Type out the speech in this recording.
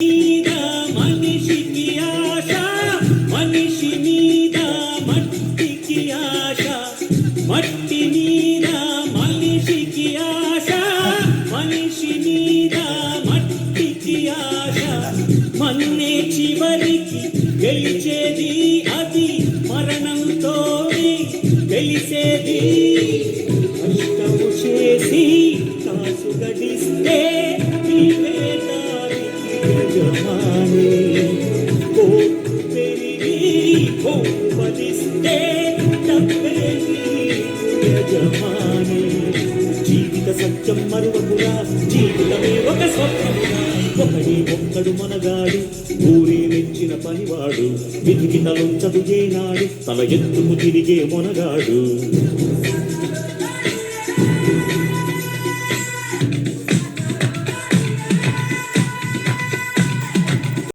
మీద మనిషికి ఆశ, మనిషి మీద మట్టికి ఆశ, మట్టి మీద మనిషికి ఆశ, మనిషి మీద మట్టికి ఆశ. మన్నే చివరికి గెలిచేది, అది మరణంతోనే గెలిచేది. కష్టము చేసి కాసు గడిస్తే యజమాని, కోపు పెరిగి కోపదిస్తే డబ్బేది యజమాని. జీవిత సత్యం మరువకురా, జీవితమే ఒక స్వప్నమురా. ఒకడే ఒక్కడు మనగాడు, ఊరే మెచ్చిన పనివాడు. వెతికి తలొంచదు ఏనాడు, తల ఎత్తుకు తిరిగే మొనగాడు.